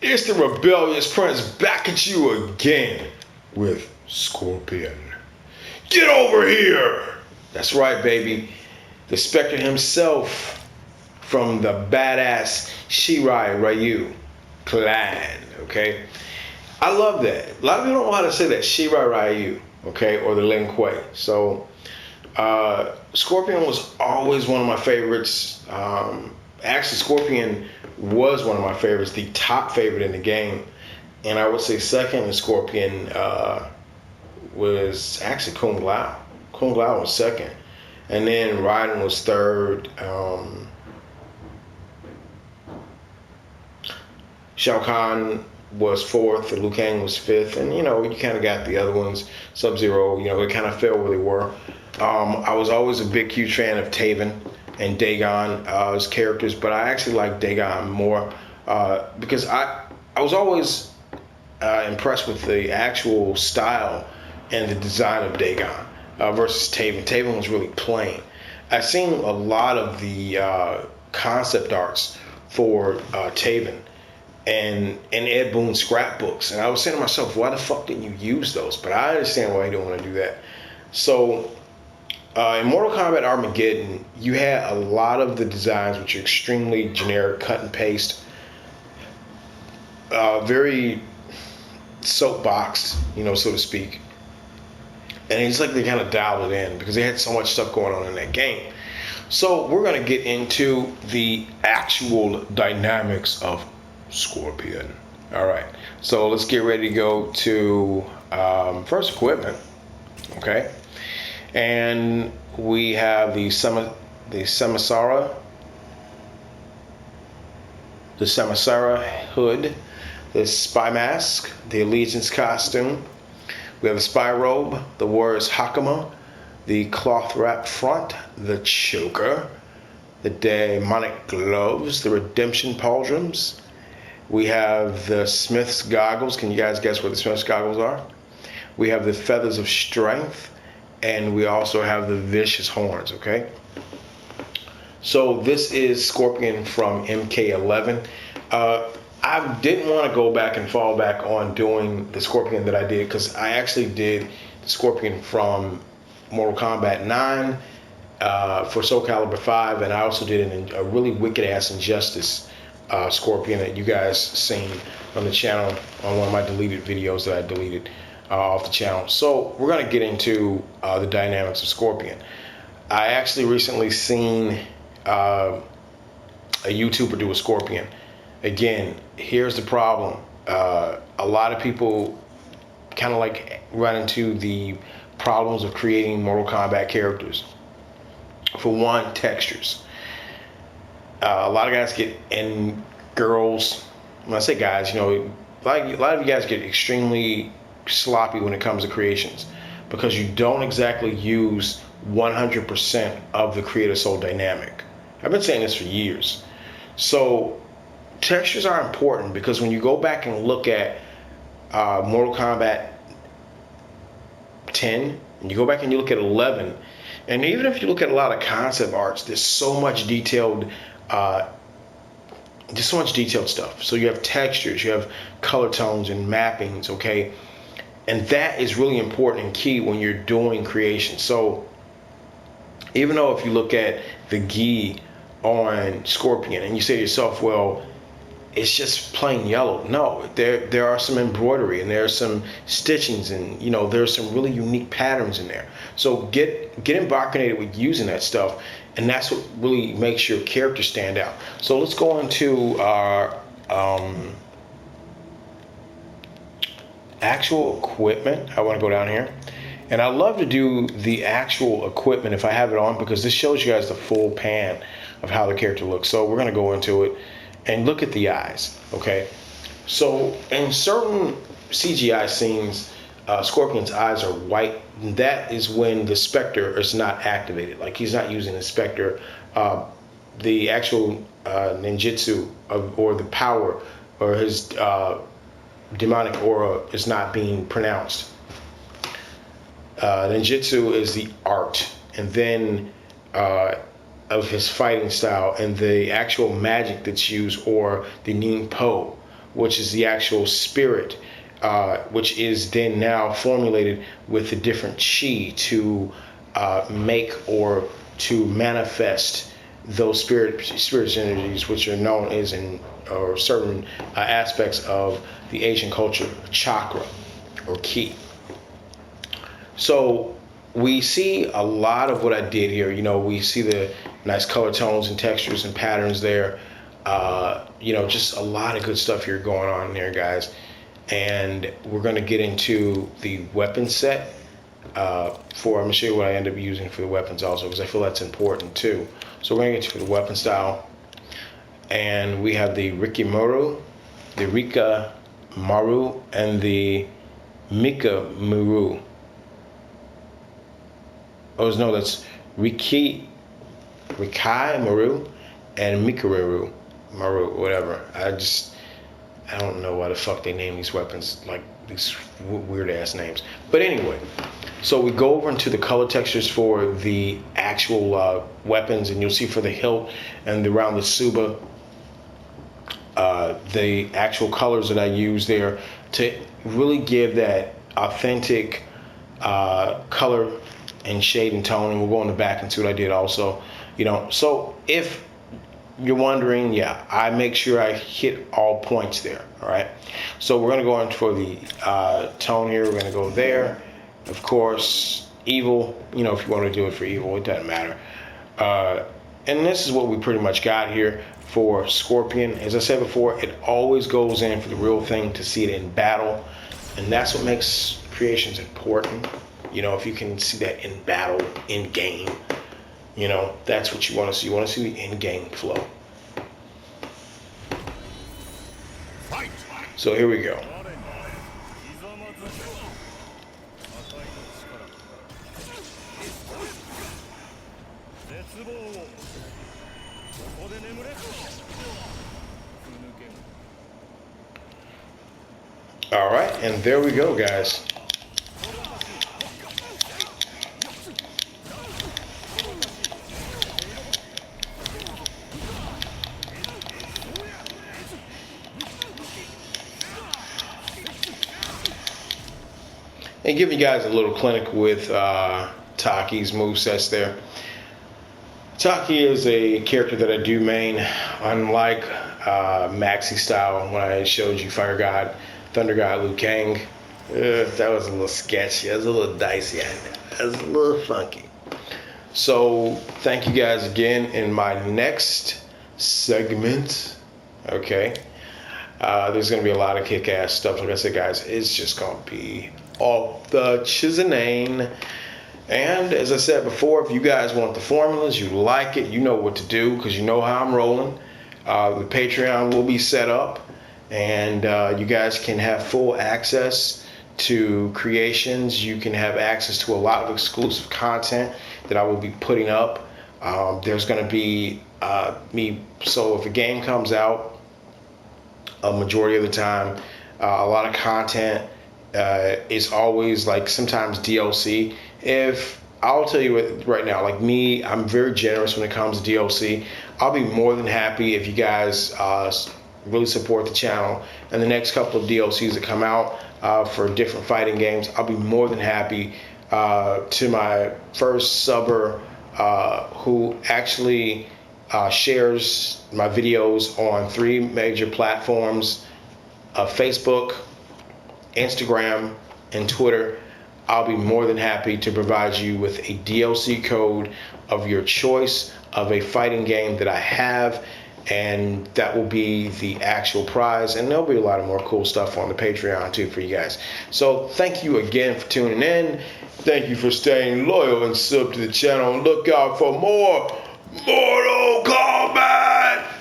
It's the rebellious prince back at you again with Scorpion. Get over here! That's right, baby. The Spectre himself from the badass Shirai Ryu clan, okay? I love that. A lot of people don't know how to say that, Shirai Ryu, okay, or the Lin Kuei. So, Scorpion was always one of my favorites. Actually, Scorpion was one of my favorites, the top favorite in the game. And I would say second in Scorpion was actually Kung Lao. Kung Lao was second. And then Raiden was third. Shao Kahn was fourth. Liu Kang was fifth. And, you kind of got the other ones. Sub-Zero, they kind of fell where they were. I was always a big, huge fan of Taven and Dagon as characters, but I actually like Dagon more because I was always impressed with the actual style and the design of Dagon versus Taven. Taven was really plain. I've seen a lot of the concept arts for Taven and Ed Boon's scrapbooks, and I was saying to myself, why the fuck didn't you use those? But I understand why you don't want to do that. So in Mortal Kombat Armageddon, you had a lot of the designs which are extremely generic, cut and paste, very soapboxed, so to speak. And it's like they kind of dialed it in because they had so much stuff going on in that game. So we're going to get into the actual dynamics of Scorpion. All right. So let's get ready to go to first equipment. Okay. And we have the Samsara hood, the spy mask, the allegiance costume. We have the spy robe, the warrior's hakama, the cloth wrap front, the choker, the demonic gloves, the redemption pauldrons. We have the smith's goggles. Can you guys guess what the smith's goggles are? We have the feathers of strength. And we also have the vicious horns, okay? So this is Scorpion from MK11. I didn't want to go back and fall back on doing the Scorpion that I did because I actually did the Scorpion from Mortal Kombat 9 for SOULCALIBUR 5, and I also did a really wicked-ass Injustice Scorpion that you guys seen on the channel on one of my deleted videos that I deleted off the channel. So we're going to get into the dynamics of Scorpion. I actually recently seen a YouTuber do a Scorpion. Again, here's the problem. A lot of people kind of like run into the problems of creating Mortal Kombat characters. For one, textures. A lot of guys get, and girls, when I say guys, a lot of you guys get extremely sloppy when it comes to creations because you don't exactly use 100% of the creator soul dynamic. I've been saying this for years. So textures are important because when you go back and look at Mortal Kombat 10 and you go back and you look at 11, and even if you look at a lot of concept arts, there's so much detailed stuff. So you have textures, you have color tones and mappings, okay? And that is really important and key when you're doing creation. So even though if you look at the gi on Scorpion and you say to yourself, well, it's just plain yellow. No, there are some embroidery and there are some stitchings and there's some really unique patterns in there. So get indoctrinated with using that stuff, and that's what really makes your character stand out. So let's go into our actual equipment. I want to go down here, and I love to do the actual equipment if I have it on because this shows you guys the full pan of how the character looks. So we're going to go into it and look at the eyes, okay? So in certain CGI scenes, Scorpion's eyes are white. And that is when the Spectre is not activated. Like he's not using the Spectre. The actual ninjutsu or the power or his demonic aura is not being pronounced. Ninjutsu is the art, and then of his fighting style, and the actual magic that's used, or the Nin Po, which is the actual spirit, which is then now formulated with the different chi to make or to manifest those spirits energies, which are known as in or certain aspects of the Asian culture, chakra or ki. So we see a lot of what I did here. You know, we see the nice color tones and textures and patterns there. You know, just a lot of good stuff here going on there, guys. And we're going to get into the weapon set. I'm going to show you what I end up using for the weapons also, because I feel that's important too. So we're going to get to the weapon style. And we have the Rikimaru, the Rika Maru, and the Mika Muru. Oh no, that's Rikai Maru and Mikararu Maru, whatever. I don't know why the fuck they name these weapons like these weird ass names. But anyway, so we go over into the color textures for the actual weapons, and you'll see for the hilt and around the tsuba, the actual colors that I use there to really give that authentic color and shade and tone. And we'll go in the back and see what I did also. You know, so if you're wondering, yeah, I make sure I hit all points there. All right, so we're going to go in for the tone here. We're going to go there, of course, evil. You know, if you want to do it for evil, it doesn't matter. And this is what we pretty much got here for Scorpion. As I said before, it always goes in for the real thing, to see it in battle, and that's what makes creations important. You know, if you can see that in battle, in game, you know, that's what you want to see. You want to see the in-game flow. So here we go. All right, and there we go, guys. And giving you guys a little clinic with Taki's movesets there. Taki is a character that I do main, unlike Maxi style when I showed you Fire God, Thunder God, Liu Kang. That was a little sketchy. That was a little dicey. That was a little funky. So thank you guys again. In my next segment, okay, there's going to be a lot of kick-ass stuff. Like I said, guys, it's just going to be off the chisenane. And as I said before, if you guys want the formulas, you like it, you know what to do, because you know how I'm rolling. The Patreon will be set up, and you guys can have full access to creations. You can have access to a lot of exclusive content that I will be putting up. There's going to be so if a game comes out, a majority of the time, a lot of content is always like sometimes DLC. If I'll tell you what, right now, like me, I'm very generous when it comes to DLC. I'll be more than happy if you guys really support the channel, and the next couple of DLCs that come out for different fighting games, I'll be more than happy to my first subber who actually shares my videos on 3 major platforms, Facebook, Instagram, and Twitter. I'll be more than happy to provide you with a DLC code of your choice of a fighting game that I have, and that will be the actual prize. And there'll be a lot of more cool stuff on the Patreon too for you guys. So thank you again for tuning in. Thank you for staying loyal and sub to the channel. Look out for more Mortal Kombat!